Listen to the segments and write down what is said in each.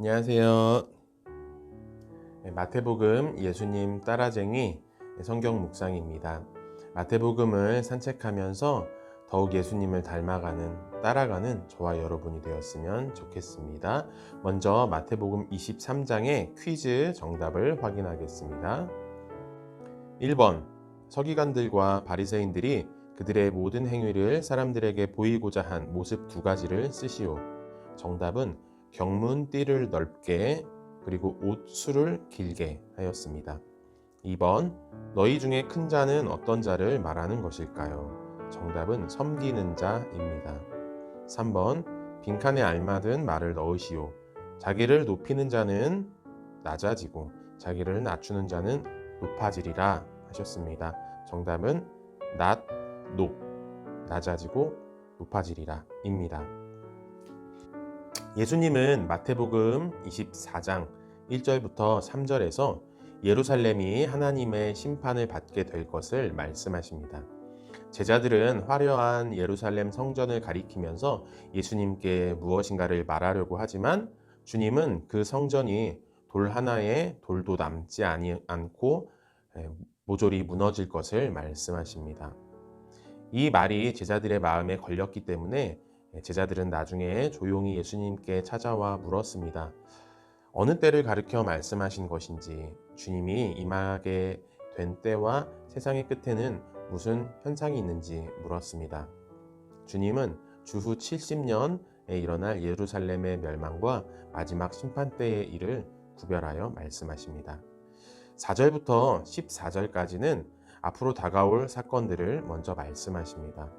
안녕하세요. 마태복음 예수님 따라쟁이 성경 묵상입니다. 마태복음을 산책하면서 더욱 예수님을 따라가는 저와 여러분이 되었으면 좋겠습니다. 먼저 마태복음 23장의 퀴즈 정답을 확인하겠습니다. 1번. 서기관들과 바리새인들이 그들의 모든 행위를 사람들에게 보이고자 한 모습 두 가지를 쓰시오. 정답은 경문 띠를 넓게 그리고 옷 수를 길게 하였습니다. 2번. 너희 중에 큰 자는 어떤 자를 말하는 것일까요? 정답은 섬기는 자입니다. 3번. 빈칸에 알맞은 말을 넣으시오. 자기를 높이는 자는 낮아지고 자기를 낮추는 자는 높아지리라 하셨습니다. 정답은 낮아지고 높아지리라 입니다. 예수님은 마태복음 24장 1절부터 3절에서 예루살렘이 하나님의 심판을 받게 될 것을 말씀하십니다. 제자들은 화려한 예루살렘 성전을 가리키면서 예수님께 무엇인가를 말하려고 하지만 주님은 그 성전이 돌 하나에 돌도 남지 않고 모조리 무너질 것을 말씀하십니다. 이 말이 제자들의 마음에 걸렸기 때문에 제자들은 나중에 조용히 예수님께 찾아와 물었습니다. 어느 때를 가리켜 말씀하신 것인지, 주님이 임하게 된 때와 세상의 끝에는 무슨 현상이 있는지 물었습니다. 주님은 주후 70년에 일어날 예루살렘의 멸망과 마지막 심판 때의 일을 구별하여 말씀하십니다. 4절부터 14절까지는 앞으로 다가올 사건들을 먼저 말씀하십니다.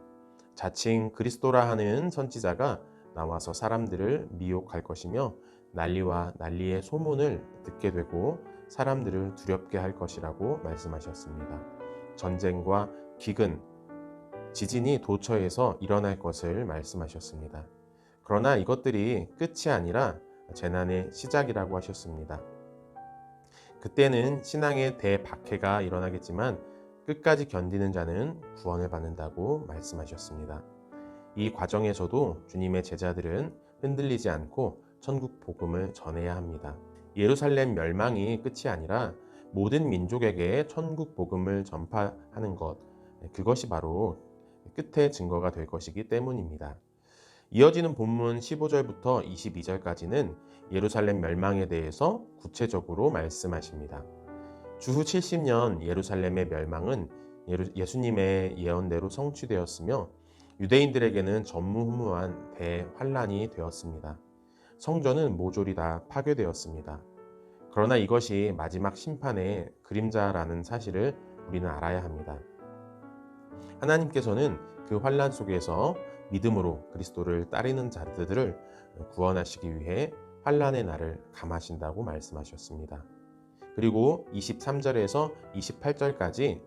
자칭 그리스도라 하는 선지자가 나와서 사람들을 미혹할 것이며 난리와 난리의 소문을 듣게 되고 사람들을 두렵게 할 것이라고 말씀하셨습니다. 전쟁과 기근, 지진이 도처에서 일어날 것을 말씀하셨습니다. 그러나 이것들이 끝이 아니라 재난의 시작이라고 하셨습니다. 그때는 신앙의 대박해가 일어나겠지만 끝까지 견디는 자는 구원을 받는다고 말씀하셨습니다. 이 과정에서도 주님의 제자들은 흔들리지 않고 천국 복음을 전해야 합니다. 예루살렘 멸망이 끝이 아니라 모든 민족에게 천국 복음을 전파하는 것, 그것이 바로 끝의 증거가 될 것이기 때문입니다. 이어지는 본문 15절부터 22절까지는 예루살렘 멸망에 대해서 구체적으로 말씀하십니다. 주후 70년 예루살렘의 멸망은 예수님의 예언대로 성취되었으며 유대인들에게는 전무후무한 대환란이 되었습니다. 성전은 모조리 다 파괴되었습니다. 그러나 이것이 마지막 심판의 그림자라는 사실을 우리는 알아야 합니다. 하나님께서는 그 환란 속에서 믿음으로 그리스도를 따르는 자들을 구원하시기 위해 환란의 날을 감하신다고 말씀하셨습니다. 그리고 23절에서 28절까지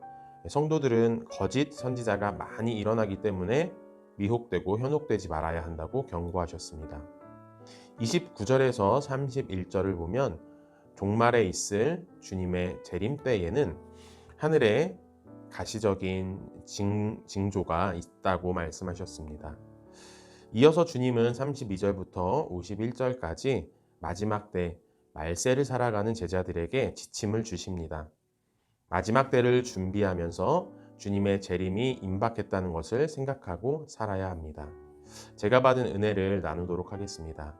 성도들은 거짓 선지자가 많이 일어나기 때문에 미혹되고 현혹되지 말아야 한다고 경고하셨습니다. 29절에서 31절을 보면 종말에 있을 주님의 재림 때에는 하늘에 가시적인 징조가 있다고 말씀하셨습니다. 이어서 주님은 32절부터 51절까지 마지막 때 말세를 살아가는 제자들에게 지침을 주십니다. 마지막 때를 준비하면서 주님의 재림이 임박했다는 것을 생각하고 살아야 합니다. 제가 받은 은혜를 나누도록 하겠습니다.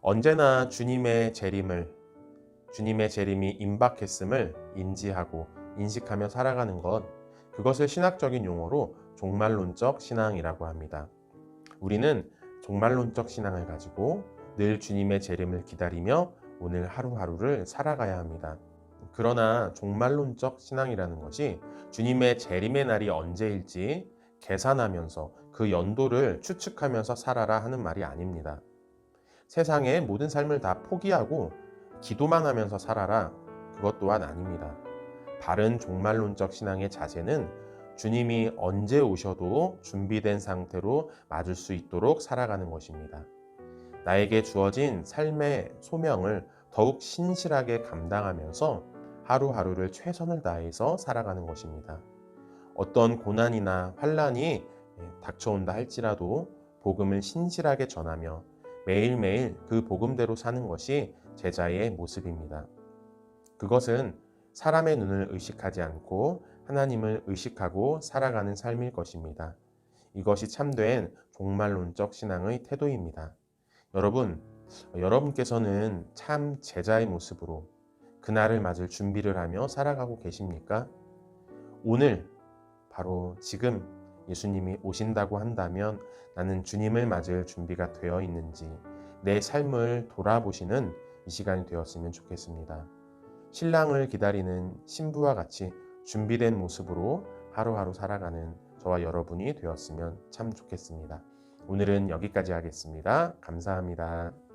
언제나 주님의 재림이 임박했음을 인지하고 인식하며 살아가는 것, 그것을 신학적인 용어로 종말론적 신앙이라고 합니다. 우리는 종말론적 신앙을 가지고 늘 주님의 재림을 기다리며 오늘 하루하루를 살아가야 합니다. 그러나 종말론적 신앙이라는 것이 주님의 재림의 날이 언제일지 계산하면서 그 연도를 추측하면서 살아라 하는 말이 아닙니다. 세상의 모든 삶을 다 포기하고 기도만 하면서 살아라, 그것 또한 아닙니다. 바른 종말론적 신앙의 자세는 주님이 언제 오셔도 준비된 상태로 맞을 수 있도록 살아가는 것입니다. 나에게 주어진 삶의 소명을 더욱 신실하게 감당하면서 하루하루를 최선을 다해서 살아가는 것입니다. 어떤 고난이나 환란이 닥쳐온다 할지라도 복음을 신실하게 전하며 매일매일 그 복음대로 사는 것이 제자의 모습입니다. 그것은 사람의 눈을 의식하지 않고 하나님을 의식하고 살아가는 삶일 것입니다. 이것이 참된 종말론적 신앙의 태도입니다. 여러분께서는 참 제자의 모습으로 그날을 맞을 준비를 하며 살아가고 계십니까? 오늘, 바로 지금 예수님이 오신다고 한다면 나는 주님을 맞을 준비가 되어 있는지 내 삶을 돌아보시는 이 시간이 되었으면 좋겠습니다. 신랑을 기다리는 신부와 같이 준비된 모습으로 하루하루 살아가는 저와 여러분이 되었으면 참 좋겠습니다. 오늘은 여기까지 하겠습니다. 감사합니다.